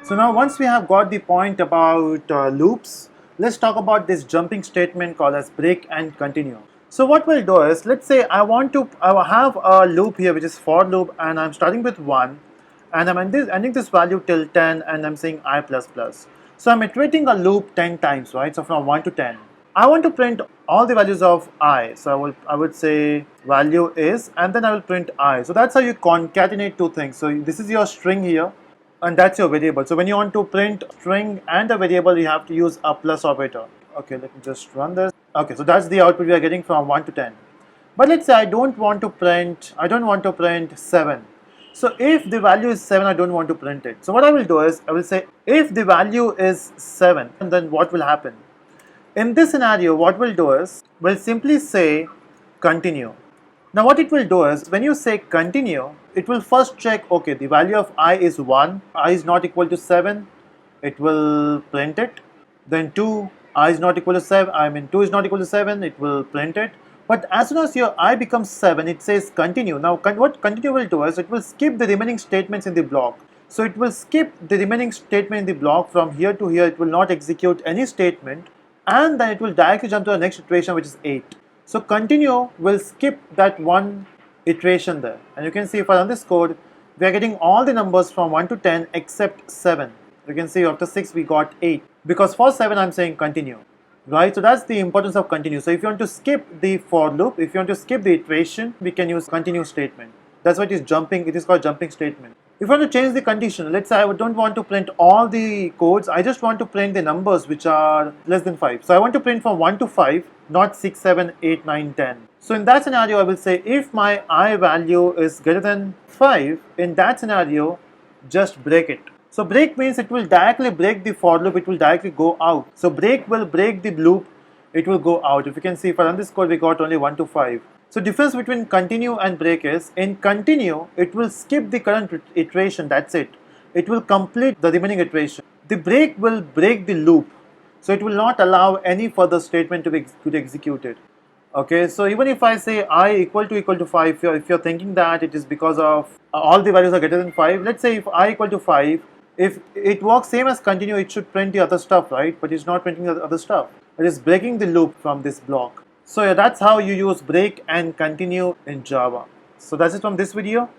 So now once we have got the point about loops, let's talk about this jumping statement called as break and continue. So what we'll do is, let's say I have a loop here which is for loop, and I'm starting with 1 and I'm ending this value till 10, and I'm saying I plus plus. So I'm iterating a loop 10 times, right? So from 1 to 10. I want to print all the values of I. So I would say value is, and then I will print I. So that's how you concatenate two things. So this is your string here, and that's your variable. So when you want to print string and a variable, you have to use a plus operator. Okay, let me just run this. Okay, so that's the output we are getting from 1 to 10. But let's say I don't want to print 7. So if the value is 7, I don't want to print it. So what I will do is, I will say if the value is 7, and then what will happen? In this scenario, what we'll do is, we'll simply say continue. Now what it will do is, when you say continue, it will first check, okay, the value of I is 1, I is not equal to 7, it will print it. Then 2, I is not equal to 7, 2 is not equal to 7, it will print it. But as soon as your I becomes 7, it says continue. Now what continue will do is, it will skip the remaining statements in the block. So it will skip the remaining statement in the block from here to here, it will not execute any statement, and then it will directly jump to the next iteration, which is 8. So continue will skip that one iteration there. And you can see if I run this code, we are getting all the numbers from 1 to 10 except 7. You can see after 6 we got 8. Because for 7 I'm saying continue. Right, so that's the importance of continue. So if you want to skip the for loop, if you want to skip the iteration, we can use continue statement. That's what is jumping, it is called jumping statement. If you want to change the condition, let's say I don't want to print all the codes, I just want to print the numbers which are less than 5. So I want to print from 1 to 5, not 6, 7, 8, 9, 10. So in that scenario, I will say if my I value is greater than 5, in that scenario, just break it. So break means it will directly break the for loop, it will directly go out. So break will break the loop, it will go out. If you can see, if I run this code, we got only 1 to 5. So difference between continue and break is, in continue, it will skip the current iteration, that's it. It will complete the remaining iteration. The break will break the loop. So it will not allow any further statement to be executed. Okay, so even if I say I equal to 5, if you're thinking that it is because of all the values are greater than 5, let's say if I equal to 5, if it works same as continue, it should print the other stuff, right? But it's not printing the other stuff. It is breaking the loop from this block. So yeah, that's how you use break and continue in Java. So that's it from this video.